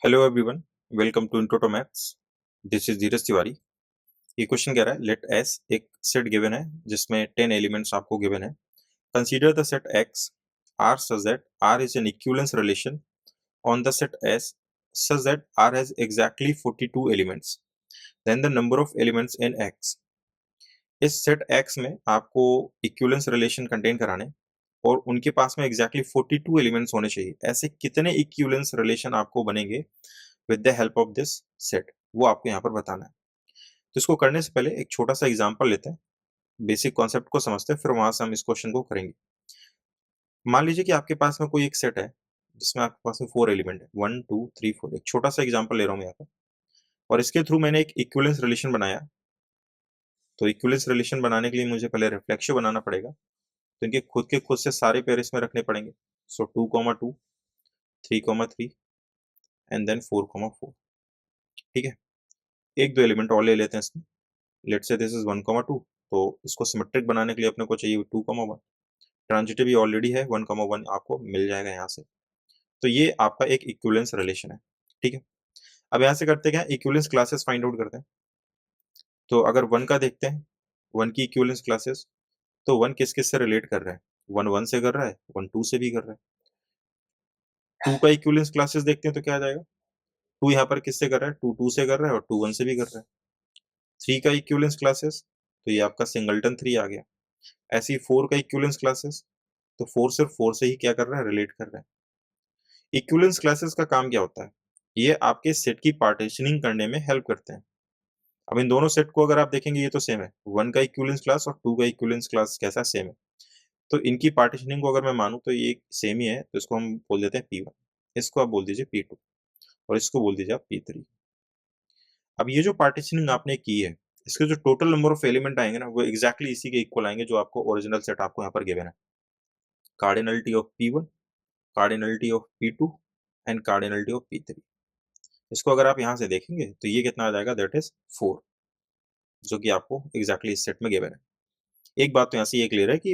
Hello everyone, welcome to intro to maths. This is Dheeraj Tiwari. ये question कह रहा है, लेट एस एक सेट गिवन है जिसमें 10 एलिमेंट्स आपको गिवन है। Consider the set X R such that R is an equivalence relation on the set S such that R has exactly 42 elements, then the number of elements in X. इस set X में आपको equivalence relation contain कराने और उनके पास में exactly 42 elements होने चाहिए। ऐसे कितने इक्विवेलेंस रिलेशन आपको बनेंगे with the help of this set, वो आपको यहाँ पर बताना है। तो इसको करने से पहले एक छोटा सा एग्जांपल लेते हैं, बेसिक कॉन्सेप्ट को समझते हैं, फिर वहां से हम इस क्वेश्चन को करेंगे। मान लीजिए कि आपके पास में कोई एक सेट है जिसमें आपके पास में 4 एलिमेंट है, 1 2 3 4। एक छोटा सा एग्जांपल ले रहा हूँ यहाँ पर, और इसके थ्रू मैंने एक इक्विवेलेंस रिलेशन बनाया। तो इक्विवेलेंस रिलेशन बनाने के लिए मुझे पहले रिफ्लेक्शन बनाना पड़ेगा, तो इनके खुद के खुद से सारे पेयर इसमें रखने पड़ेंगे। सो 2 2 3 3 एंड देन 4 4। ठीक है, एक दो एलिमेंट और ले लेते हैं इसमें। लेट्स से दिस इज 1 2, तो इसको सिमेट्रिक बनाने के लिए अपने को चाहिए 2 1। ट्रांजिटिव भी ऑलरेडी है, 1 1 आपको मिल जाएगा यहाँ से। तो ये आपका एक इक्विवेलेंस रिलेशन है। ठीक है, अब यहाँ से करते क्या, इक्विवेलेंस क्लासेस फाइंड आउट करते हैं। तो अगर 1 का देखते हैं, 1 की इक्विवेलेंस क्लासेस, तो 1 किस किस से रिलेट कर रहा है, 1 1 से कर रहा है, 1 2 से भी कर रहा है। 2 का इक्विवेलेंस क्लासेस देखते हैं तो क्या आ जाएगा, 2 यहाँ पर किससे कर रहा है, 2 2 से कर रहा है और 2 1 से भी कर रहा है। 3 का इक्विवेलेंस क्लासेस, तो ये आपका सिंगलटन 3 आ गया। ऐसे ही 4 का इक्विवेलेंस क्लासेस, तो 4 सिर्फ 4 से ही क्या कर रहा है, रिलेट कर रहा है। इक्विवेलेंस क्लासेस का काम क्या होता है, ये आपके सेट की पार्टीशनिंग करने में हेल्प करते हैं। अब इन दोनों सेट को अगर आप देखेंगे, ये तो सेम है, 1 का इक्विवेलेंस क्लास और 2 का इक्विवेलेंस क्लास कैसा सेम है। तो इनकी पार्टीशनिंग को अगर मैं मानूं तो ये सेम ही है, तो इसको हम बोल देते हैं P1, इसको आप बोल दीजिए P2 और इसको बोल दीजिए आप P3। अब ये जो पार्टीशनिंग आपने की है, इसके जो टोटल नंबर ऑफ एलिमेंट आएंगे ना, वो एग्जैक्टली इसी के इक्वल आएंगे जो आपको ओरिजिनल सेट आपको यहाँ पर गिवन है। Cardinality of P1, cardinality of P2 and cardinality of P3। इसको अगर आप यहाँ से देखेंगे तो ये कितना आ जाएगा, दैट इज 4, जो कि आपको एग्जैक्टली इस सेट में गिवन है। एक बात तो यहाँ से ये क्लियर है कि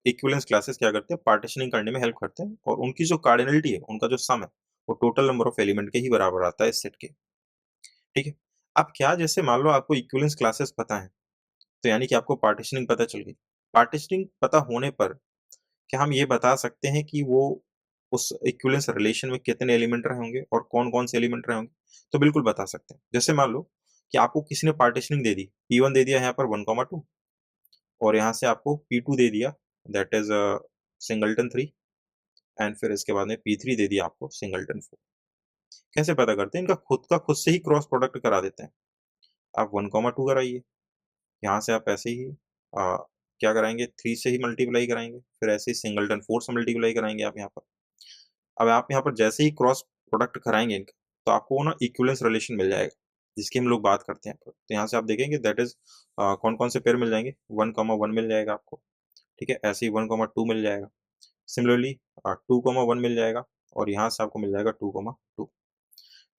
इक्विवेलेंस क्लासेस क्या करते हैं, पार्टीशनिंग करने में हेल्प करते हैं, और उनकी जो कार्डिनलिटी है, उनका जो सम है, वो टोटल नंबर ऑफ एलिमेंट के ही बराबर आता है इस सेट के। ठीक है, अब क्या, जैसे मान लो आपको इक्विवेलेंस क्लासेस पता है, तो यानी कि आपको पार्टीशनिंग पता चल गई। पार्टीशनिंग पता होने पर क्या हम ये बता सकते हैं कि वो उस इक्विवेलेंस रिलेशन में कितने एलिमेंट रहे होंगे और कौन-कौन से एलिमेंट रहे होंगे? तो बिल्कुल बता सकते हैं। जैसे मान लो कि आपको किसी ने पार्टीशनिंग दे दी, P1 दे दिया यहाँ पर 1, 2 और यहाँ से आपको P2 दे दिया, दैट इज़ सिंगलटन 3 एंड फिर इसके बाद में P3 दे दिया आपको सिंगलटन 4। कैसे पता करते हैं? इनका खुद का खुद से ही क्रॉस प्रोडक्ट करा देते हैं। आप 1, 2 कराइए, यहाँ से आप ऐसे ही क्या कराएँगे, 3 से ही मल्टीप्लाई कराएँगे, फिर ऐसे ही सिंगलटन 4 से मल्टीप्लाई कराएँगे आप यहाँ पर। अब आप यहाँ पर जैसे ही क्रॉस प्रोडक्ट कराएँगे इनका, तो आपको ना इक्विवेलेंस रिलेशन मिल जाएगा, जिसकी हम लोग बात करते हैं। तो यहाँ से आप देखेंगे दैट इज़ कौन-कौन से पेयर मिल जाएँगे, 1, 1 मिल जाएगा आपको, ठीक है? ऐसे ही 1, 2 मिल जाएगा। सिमिलरली 2, 1 मिल जाएगा और यहाँ से आपको मिल जाएगा 2, 2।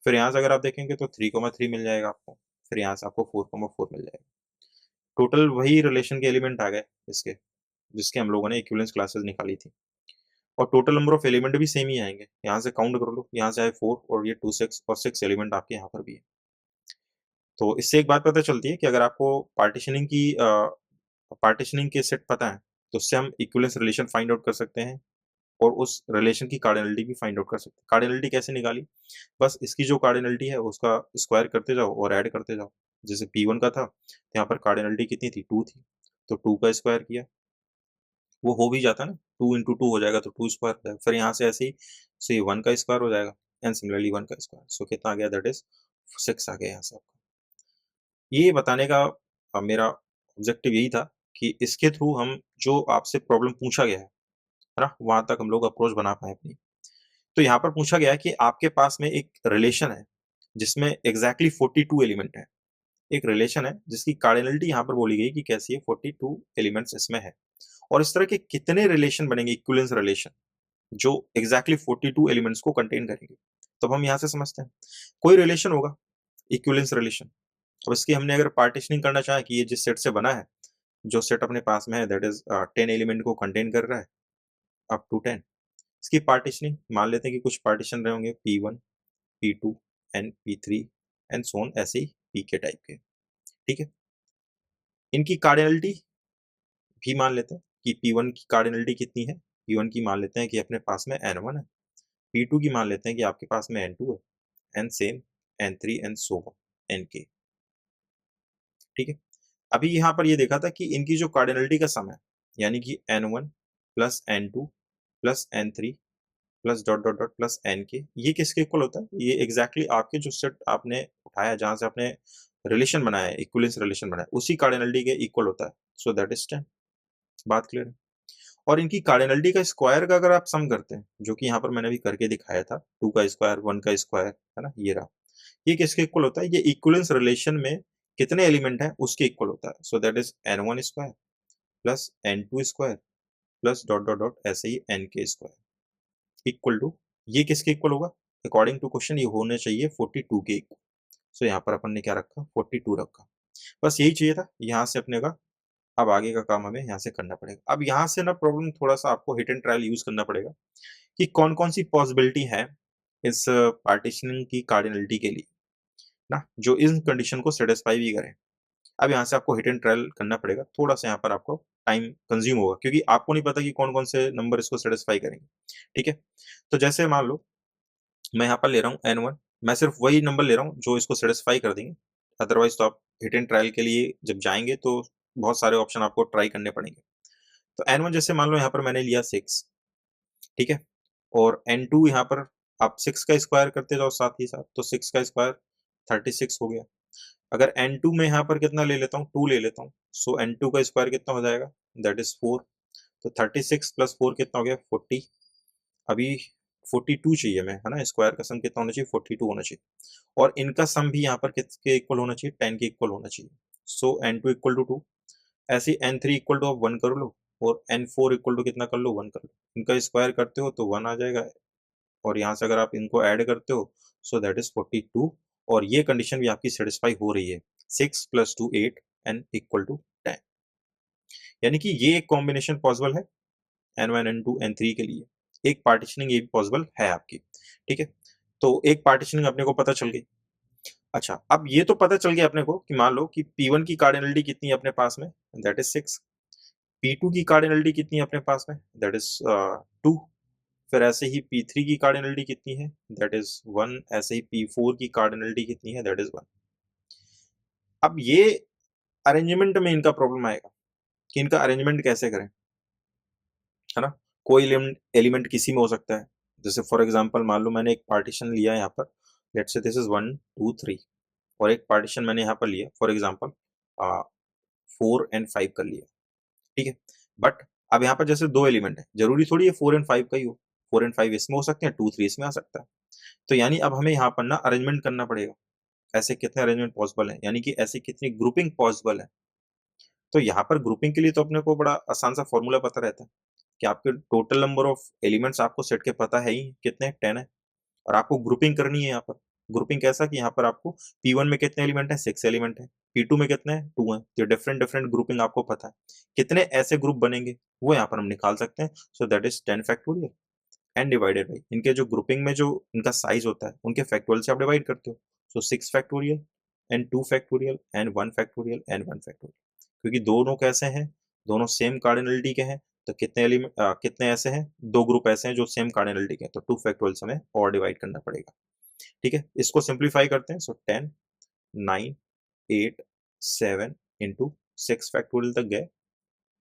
फिर यहाँ से अगर आप देखेंगे तो 3, 3 मिल जाएगा आपको, फिर यहाँ से आपको 4, 4 मिल जाएगा। टोटल वही रिलेशन के एलिमेंट आ गए इसके, जिसके हम लोगों ने इक्विवेलेंस क्लासेस निकाली थी। और टोटल नंबर ऑफ एलिमेंट भी सेम ही आएँगे। यहाँ से काउंट कर लो, यहाँ से आए 4 और ये 2 6 और 6 एलिमेंट आपके यहाँ पर भी है। तो इससे एक बात पता चलती है कि अगर आपको पार्टीशनिंग के सेट पता है, तो उससे हम इक्विवेलेंस रिलेशन फाइंड आउट कर सकते हैं और उस रिलेशन की कार्डिनलिटी भी फाइंड आउट कर सकते हैं। कार्डिनलिटी कैसे निकाली? बस इसकी जो कार्डिनलिटी है उसका स्क्वायर करते जाओ और ऐड करते जाओ। जैसे P1 का था, तो यहाँ पर कार्डिनलिटी कितनी थी? 2 थी, तो 2 का स्क्वायर किया, वो हो भी जाता है ना, 2 इंटू 2 हो जाएगा तो 2 स्क्वायर हो जाएगा। फिर यहाँ से ऐसे ही से 1 का स्क्वायर हो जाएगा एंड सिमिलरली 1 का स्क्वायर। सो कितना आ गया? दैट इज 6 आ गया यहाँ से आपका। ये बताने का मेरा ऑब्जेक्टिव यही था कि इसके थ्रू हम जो आपसे प्रॉब्लम पूछा गया है ना? वहाँ तक हम लोग अप्रोच बना पाएँ अपनी। तो यहाँ पर पूछा गया है कि आपके पास में एक रिलेशन है, जिसमें एग्ज़ैक्टली 42 एलिमेंट हैं। एक रिलेशन है जिसकी कार्डिनलिटी यहाँ पर बोली गई कि कैसी है, 42 एलिमेंट्स इसमें है। और इस तरह के कितने रिलेशन बनेंगे, इक्विवेलेंस रिलेशन, जो एग्जैक्टली 42 एलिमेंट्स को कंटेन करेंगे। तब हम यहाँ से समझते हैं कोई रिलेशन होगा, इक्विवेलेंस रिलेशन। अब इसकी हमने अगर पार्टीशनिंग करना चाहे कि ये जिस सेट से बना है, जो सेट अपने पास में है दैट इज 10 एलिमेंट को कंटेन कर रहा है अप टू 10, इसकी पार्टीशनिंग मान लेते हैं कि कुछ पार्टीशन रहे होंगे P1, P2 and P3 and so on, ऐसे ही Pk टाइप के। ठीक है, इनकी कार्डिनलिटी भी मान लेते हैं कि P1 की कार्डिनलिटी कितनी है। P1 की मान लेते हैं कि अपने पास में N1 है, P2 की मान लेते हैं कि आपके पास में N2 है, and same N3 and so on Nk। ठीक है, अभी यहाँ पर ये देखा था कि इनकी जो कार्डिनलिटी का सम है, यानी कि N1 plus N2 plus N3 plus dot dot dot plus Nk, ये किसके इक्वल होता है? ये एग्जैक्टली आपके जो सेट आपने उठाया, जहां से आपने रिलेशन बनाया है, इक्विवेलेंस रिलेशन बनाया, उसी कार्डिनलिटी के इक्वल होता है। So that is 10। बात क्लियर है? और इनकी कार्डिनलिटी का स्क्वायर का अगर आप सम करते हैं, जो कि यहाँ पर मैंने भी करके दिखाया था, 2 का स्क्वायर 1 का स्क्वायर, है ना, ये रहा, ये किसके इक्वल होता है? ये इक्विवेलेंस रिलेशन में कितने एलिमेंट हैं उसके इक्वल होता है। So that is N1 square plus N2 square plus dot dot dot ऐसे ही Nk स्क्वायर इक्वल टू, ये किसके इक्वल होगा? अकॉर्डिंग टू क्वेश्चन ये होने चाहिए 42 के इक्वल। सो यहाँ पर अपन ने क्या रखा? 42 रखा। बस यही चाहिए था यहाँ से अपने का। अब आगे का काम हमें यहाँ से करना पड़ेगा। अब यहाँ से ना प्रॉब्लम थोड़ा सा आपको हिट एंड ट्रायल यूज करना पड़ेगा कि कौन कौन सी पॉसिबिलिटी है इस पार्टीशनिंग की कार्डिनलिटी के लिए ना, जो इन कंडीशन को सेटिस्फाई भी करें। अब यहाँ से आपको हिट एंड ट्रायल करना पड़ेगा, थोड़ा सा यहाँ पर आपको टाइम कंज्यूम होगा, क्योंकि आपको नहीं पता कि कौन कौन से नंबर इसको सेटिस्फाई करेंगे। ठीक है, तो जैसे मान लो मैं यहाँ पर ले रहा हूँ N1, मैं सिर्फ वही नंबर ले रहा हूँ जो इसको सेटिस्फाई कर देंगे। अदरवाइज तो आप हिट एंड ट्रायल के लिए जब जाएंगे तो बहुत सारे ऑप्शन आपको ट्राई करने पड़ेंगे। तो N1 जैसे मान लो यहाँ पर मैंने लिया 6, ठीक है, और N2 यहाँ पर आप 6 का स्क्वायर करते जाओ साथ ही साथ, तो 6 का स्क्वायर 36 हो गया। अगर N2 में यहाँ पर कितना ले लेता हूँ? 2 ले लेता हूँ। सो N2 का स्क्वायर कितना हो जाएगा? That is 4। तो 36 प्लस 4 कितना हो गया? 40। अभी 42 चाहिए मैं, है ना, स्क्वायर का सम कितना होना चाहिए? 42 होना चाहिए। और इनका सम भी यहाँ पर किसके इक्वल होना चाहिए? 10 के इक्वल होना चाहिए। सो N2 इक्वल टू 2, ऐसे ही N3 इक्वल टू आप 1 कर लो, और N4 इक्वल टू कितना कर लो? 1 कर लो। इनका स्क्वायर करते हो तो 1 आ जाएगा, और यहाँ से अगर आप इनको ऐड करते हो सो दैट इज 42। और ये कंडीशन भी आपकी सेटिस्फाई हो रही है, 6 प्लस 2 8 एंड इक्वल टू 10। यानी कि ये एक कॉम्बिनेशन पॉसिबल है N1 N2 N3 के लिए। एक पार्टीशनिंग ये भी पॉसिबल है आपकी। ठीक है, तो एक पार्टीशनिंग अपने को पता चल गई। अच्छा, अब ये तो पता चल गया अपने को कि मान लो कि P1 की कार्डिनलिटी कितनी है अपने पास में? That is 6। P2 की कार्डिनलिटी कितनी है अपने पास में? That is 2। फिर ऐसे ही P3 की कार्डिनलिटी कितनी है? That is 1। ऐसे ही P4 की कार्डिनलिटी कितनी है? That is 1। अब ये अरेंजमेंट में इनका प्रॉब्लम आएगा कि इनका अरेंजमेंट कैसे करें, है ना। कोई एलिमेंट किसी में हो सकता है। जैसे फॉर एग्जांपल मान लो मैंने एक पार्टीशन लिया यहाँ पर, लेट्स से दिस इज 1 2 3, और एक पार्टीशन मैंने यहाँ पर लिया फॉर एग्जांपल 4 एंड 5 कर लिया। ठीक है, बट अब यहाँ पर जैसे दो एलिमेंट है, जरूरी थोड़ी है 4 एंड 5 का ही हो। 4 एंड 5 इसमें हो सकते हैं, 2 3 इसमें आ सकता है। तो यानी अब हमें यहाँ पर ना अरेंजमेंट करना पड़ेगा, ऐसे कितने अरेंजमेंट पॉसिबल है, यानी कि ऐसी कितनी ग्रुपिंग पॉसिबल है। तो यहाँ पर ग्रुपिंग के लिए तो अपने को बड़ा आसान सा फॉर्मूला पता रहता है कि आपके टोटल नंबर ऑफ एलिमेंट्स आपको सेट के पता है ही कितने, 10 है, और आपको ग्रुपिंग करनी है यहाँ पर। ग्रुपिंग कैसा कि यहाँ पर आपको P1 में कितने एलिमेंट है? 6 एलिमेंट है। P2 में कितने हैं? 2 हैं। तो डिफरेंट डिफरेंट ग्रुपिंग आपको पता है, कितने ऐसे ग्रुप बनेंगे वो यहाँ पर हम निकाल सकते हैं। So that is 10 factorial and divided by इनके जो ग्रुपिंग में जो इनका साइज होता है उनके फैक्टोरियल से आप डिवाइड करते हो। सो 6 factorial and 2 factorial and 1 factorial and 1 factorial, क्योंकि दोनों कैसे हैं? दोनों सेम कार्डिनलिटी के हैं। तो कितने एलिमेंट कितने ऐसे हैं? दो ग्रुप ऐसे हैं जो सेम कार्डिनलिटी के हैं, तो 2 फैक्टोरियल से हमें और डिवाइड करना पड़ेगा। ठीक है, इसको सिंप्लीफाई करते हैं। सो 10 9 8 7 इंटू 6 फैक्टोरियल तक गए,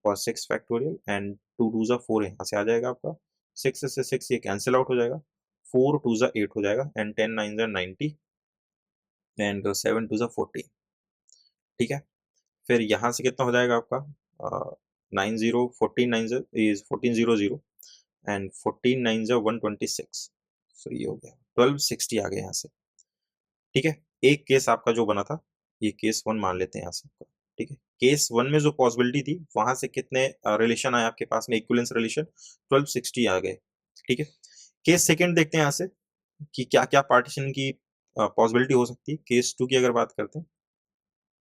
और 6 फैक्टोरियल एंड 2 टू ज़ा 4 यहाँ से आ जाएगा आपका, 6 से 6 ये कैंसिल आउट हो जाएगा, 4 टू ज़ा 8 हो जाएगा, एंड 10 9 ज़ा 90 एंड 7 टू ज़ा 14। ठीक है, फिर यहाँ से कितना हो जाएगा आपका? 90 14 9 इज 1400 एंड 14 9 ज़ा 126। सो ये हो गया 1260 आ गया यहाँ से। ठीक है, एक केस आपका जो बना था, ये केस 1 मान लेते हैं यहाँ से। ठीक है, केस 1 में जो पॉसिबिलिटी थी वहां से कितने रिलेशन आए आपके पास में? इक्विवेलेंस रिलेशन 1260 आ गए। ठीक है, केस सेकंड देखते हैं यहाँ से कि क्या क्या पार्टीशन की पॉसिबिलिटी हो सकती है। केस 2 की अगर बात करते हैं,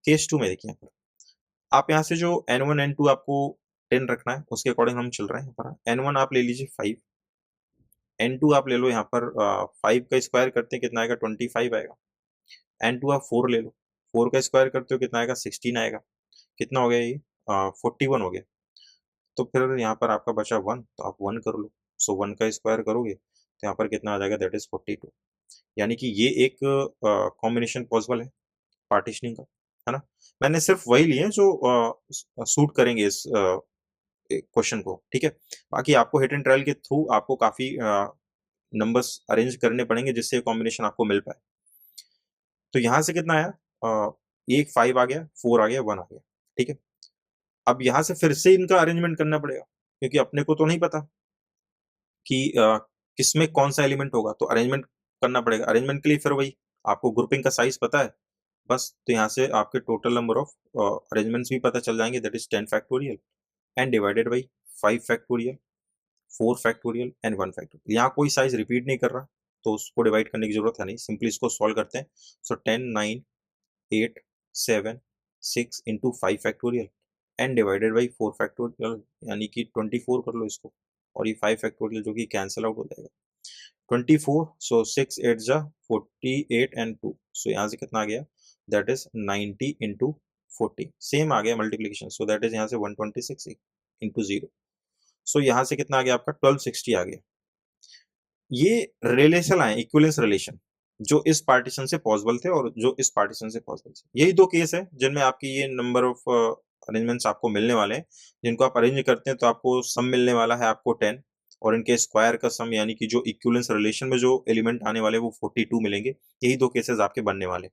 केस 2 में देखिए यहाँ पर आप यहाँ से जो N1 N2 आपको 10 रखना है उसके अकॉर्डिंग हम चल रहे हैं। यहाँ पर N1 आप ले लीजिए 5, n2 आप ले लो यहाँ पर 5 का स्क्वायर करते हैं कितना आएगा 25 आएगा। n2 आप 4 ले लो, 4 का स्क्वायर करते हो कितना आएगा 16 आएगा। कितना हो गया ये 41 हो गया। तो फिर यहाँ पर आपका बचा 1, तो आप 1 कर लो। सो 1 का स्क्वायर करोगे तो यहाँ पर कितना आ जाएगा, दैट इज 42। यानी कि ये एक कॉम्बिनेशन पॉसिबल है पार्टीशनिंग का, है ना। मैंने सिर्फ वही लिए जो सूट करेंगे इस क्वेश्चन को, ठीक है। बाकी आपको हिट एंड ट्रायल के थ्रू आपको काफी नंबर्स अरेंज करने पड़ेंगे जिससे कॉम्बिनेशन आपको मिल पाए। तो यहाँ से कितना आया, एक 5 आ गया, 4 आ गया, 1 आ गया, ठीक है। अब यहाँ से फिर से इनका अरेंजमेंट करना पड़ेगा क्योंकि अपने को तो नहीं पता कि किसमें कौन सा एलिमेंट होगा, तो अरेंजमेंट करना पड़ेगा। अरेंजमेंट के लिए फिर वही आपको ग्रुपिंग का साइज पता है बस, तो यहाँ से आपके टोटल नंबर ऑफ अरेंजमेंट्स भी पता चल जाएंगे, that is 10 factorial and divided by 5 factorial, 4 factorial and 1 factorial. यहाँ कोई साइज रिपीट नहीं कर रहा तो उसको डिवाइड करने की जरूरत है नहीं, सिंपली इसको सॉल्व करते हैं। सो 10 9 8 7 6 into 5 factorial and divided by 4 factorial, यानी कि 24 कर लो इसको, और ये 5 फैक्टोरियल जो कि कैंसिल आउट हो जाएगा। 24, सो 6 8 जा 48 एंड 2, सो यहाँ से कितना आ गया, दैट इज 90 इंटू 40, सेम आ गया मल्टीप्लीकेशन, सो दैट इज यहाँ से 126 इंटू 0। सो यहाँ से कितना आ गया आपका 1260 आ गया। ये रिलेशन आए, इक्विवेलेंस रिलेशन, जो इस पार्टीशन से पॉसिबल थे और जो इस पार्टीशन से पॉसिबल थे। यही दो केस है जिनमें आपकी ये नंबर ऑफ अरेंजमेंट्स आपको मिलने वाले हैं, जिनको आप अरेंज करते हैं तो आपको सम मिलने वाला है आपको 10, और इनके स्क्वायर का सम यानी कि जो इक्विवेलेंस रिलेशन में जो एलिमेंट आने वाले वो 42 मिलेंगे। यही दो केसेस आपके बनने वाले।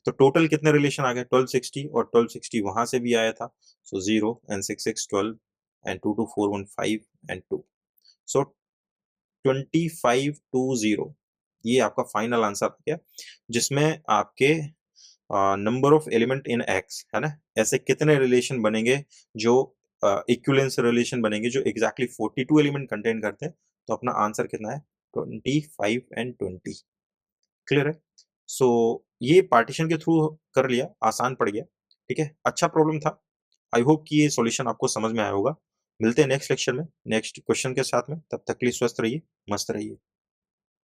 तो टोटल कितने रिलेशन आ गए 1260, और 1260 वहां से भी आया था, सो 0 एंड 6 6 12 एंड 2 2 4 1 5 एंड 2, सो 2520 ये आपका फाइनल आंसर आ गया, जिसमें आपके number of element in x, है ना, ऐसे कितने रिलेशन बनेंगे जो इक्विवेलेंस रिलेशन बनेंगे जो एग्जैक्टली 42 एलिमेंट कंटेन करते हैं। तो अपना आंसर कितना है 25 एंड 20। क्लियर है। सो ये पार्टीशन के थ्रू कर लिया, आसान पड़ गया, ठीक है, अच्छा प्रॉब्लम था। आई होप कि ये सॉल्यूशन आपको समझ में आया होगा। मिलते हैं नेक्स्ट लेक्चर में नेक्स्ट क्वेश्चन के साथ में, तब तक के लिए स्वस्थ रहिए, मस्त रहिए।